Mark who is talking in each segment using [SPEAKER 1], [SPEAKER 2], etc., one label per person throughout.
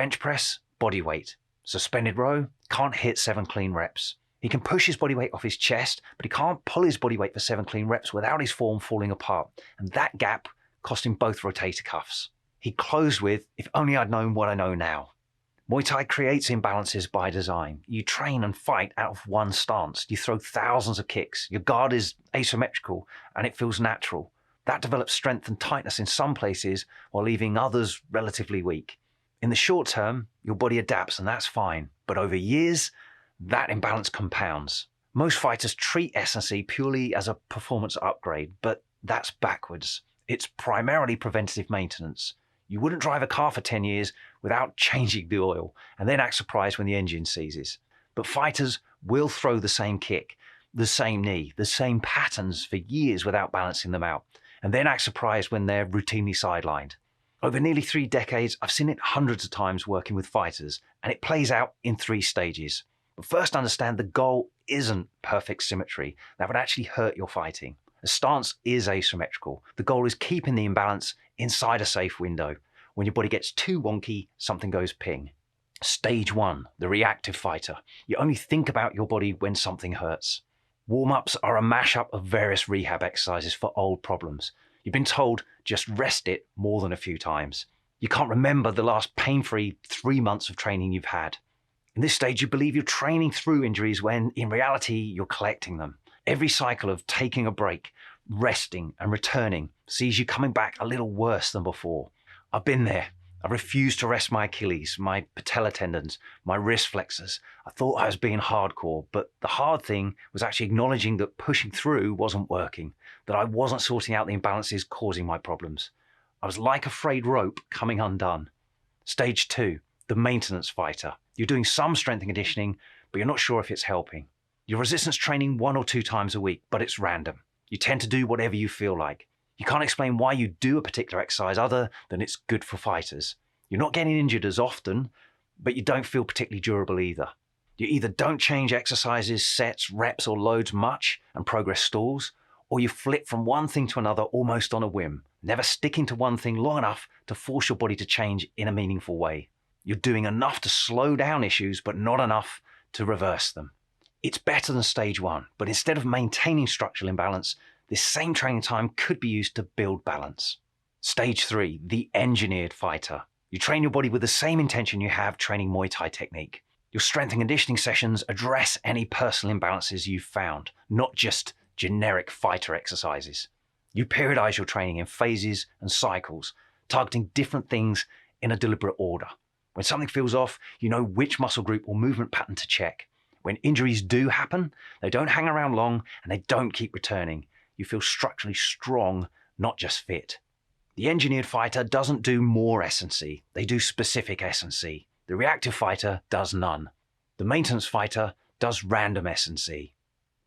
[SPEAKER 1] Bench press, body weight. Suspended row, can't hit 7 clean reps. He can push his body weight off his chest, but he can't pull his body weight for 7 clean reps without his form falling apart. And that gap cost him both rotator cuffs. He closed with, if only I'd known what I know now. Muay Thai creates imbalances by design. You train and fight out of one stance. You throw thousands of kicks. Your guard is asymmetrical and it feels natural. That develops strength and tightness in some places while leaving others relatively weak. In the short term, your body adapts and that's fine. But over years, that imbalance compounds. Most fighters treat S&C purely as a performance upgrade, but that's backwards. It's primarily preventative maintenance. You wouldn't drive a car for 10 years without changing the oil and then act surprised when the engine seizes. But fighters will throw the same kick, the same knee, the same patterns for years without balancing them out, and then act surprised when they're routinely sidelined. Over nearly 3 decades, I've seen it hundreds of times working with fighters, and it plays out in 3 stages. But first understand the goal isn't perfect symmetry. That would actually hurt your fighting. The stance is asymmetrical. The goal is keeping the imbalance inside a safe window. When your body gets too wonky, something goes ping. Stage 1, the reactive fighter. You only think about your body when something hurts. Warm-ups are a mashup of various rehab exercises for old problems. You've been told just rest it more than a few times. You can't remember the last pain-free 3 months of training you've had. In this stage, you believe you're training through injuries when in reality, you're collecting them. Every cycle of taking a break, resting and returning sees you coming back a little worse than before. I've been there. I refused to rest my Achilles, my patella tendons, my wrist flexors. I thought I was being hardcore, but the hard thing was actually acknowledging that pushing through wasn't working, that I wasn't sorting out the imbalances causing my problems. I was like a frayed rope coming undone. Stage 2, the maintenance fighter. You're doing some strength and conditioning, but you're not sure if it's helping. You're resistance training 1 or 2 times a week, but it's random. You tend to do whatever you feel like. You can't explain why you do a particular exercise other than it's good for fighters. You're not getting injured as often, but you don't feel particularly durable either. You either don't change exercises, sets, reps, or loads much and progress stalls, or you flip from one thing to another almost on a whim, never sticking to one thing long enough to force your body to change in a meaningful way. You're doing enough to slow down issues, but not enough to reverse them. It's better than stage 1, but instead of maintaining structural imbalance, this same training time could be used to build balance. Stage 3, the engineered fighter. You train your body with the same intention you have training Muay Thai technique. Your strength and conditioning sessions address any personal imbalances you've found, not just generic fighter exercises. You periodize your training in phases and cycles, targeting different things in a deliberate order. When something feels off, you know which muscle group or movement pattern to check. When injuries do happen, they don't hang around long and they don't keep returning. You feel structurally strong, not just fit. The engineered fighter doesn't do more S&C, they do specific S&C. The reactive fighter does none. The maintenance fighter does random S&C.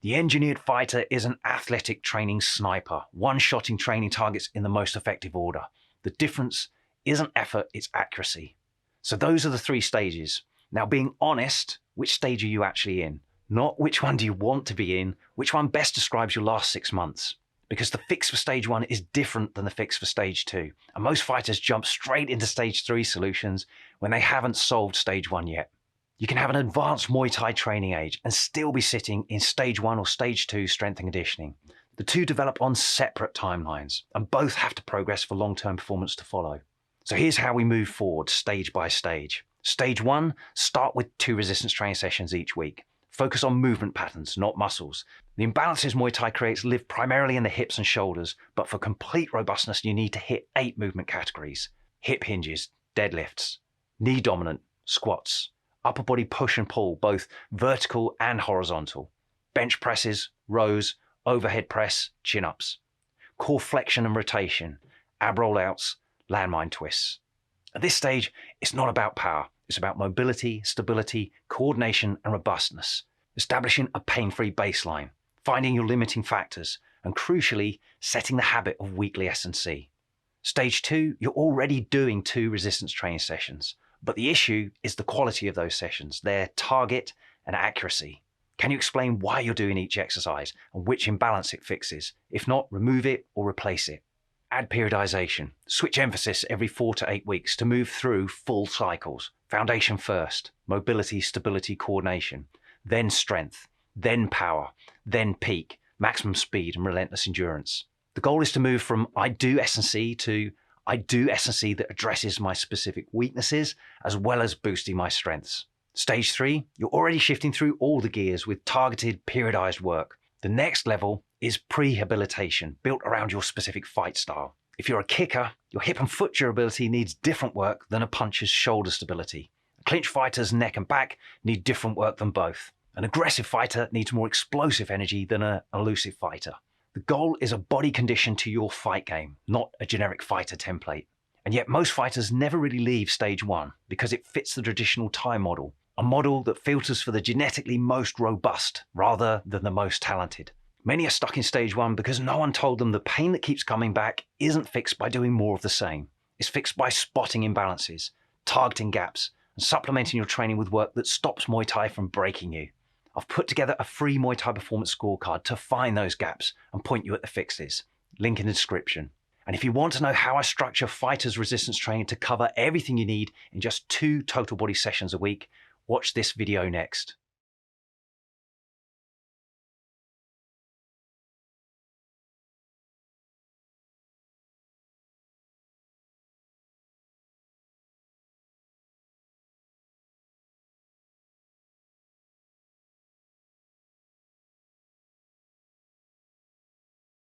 [SPEAKER 1] The engineered fighter is an athletic training sniper, one-shotting training targets in the most effective order. The difference isn't effort, it's accuracy. So those are the 3 stages. Now, being honest, which stage are you actually in? Not which one do you want to be in, which one best describes your last 6 months. Because the fix for stage 1 is different than the fix for stage 2. And most fighters jump straight into stage 3 solutions when they haven't solved stage 1 yet. You can have an advanced Muay Thai training age and still be sitting in stage 1 or stage 2 strength and conditioning. The 2 develop on separate timelines and both have to progress for long-term performance to follow. So here's how we move forward stage by stage. Stage 1, start with 2 resistance training sessions each week. Focus on movement patterns, not muscles. The imbalances Muay Thai creates live primarily in the hips and shoulders, but for complete robustness, you need to hit 8 movement categories. Hip hinges, deadlifts, knee dominant, squats, upper body push and pull, both vertical and horizontal, bench presses, rows, overhead press, chin-ups, core flexion and rotation, ab rollouts, landmine twists. At this stage, it's not about power. It's about mobility, stability, coordination, and robustness. Establishing a pain-free baseline, finding your limiting factors, and crucially, setting the habit of weekly S&C. Stage 2, you're already doing 2 resistance training sessions, but the issue is the quality of those sessions, their target and accuracy. Can you explain why you're doing each exercise and which imbalance it fixes? If not, remove it or replace it. Add periodization. Switch emphasis every 4 to 8 weeks to move through full cycles. Foundation first, mobility, stability, coordination, then strength, then power, then peak, maximum speed and relentless endurance. The goal is to move from I do S&C to I do S&C that addresses my specific weaknesses as well as boosting my strengths. Stage 3, you're already shifting through all the gears with targeted, periodized work. The next level is prehabilitation, built around your specific fight style. If you're a kicker, your hip and foot durability needs different work than a puncher's shoulder stability. A clinch fighter's neck and back need different work than both. An aggressive fighter needs more explosive energy than an elusive fighter. The goal is a body condition to your fight game, not a generic fighter template. And yet most fighters never really leave stage 1 because it fits the traditional Thai model, a model that filters for the genetically most robust rather than the most talented. Many are stuck in stage 1 because no one told them the pain that keeps coming back isn't fixed by doing more of the same. It's fixed by spotting imbalances, targeting gaps, and supplementing your training with work that stops Muay Thai from breaking you. I've put together a free Muay Thai performance scorecard to find those gaps and point you at the fixes. Link in the description. And if you want to know how I structure fighters' resistance training to cover everything you need in just 2 total body sessions a week, watch this video next.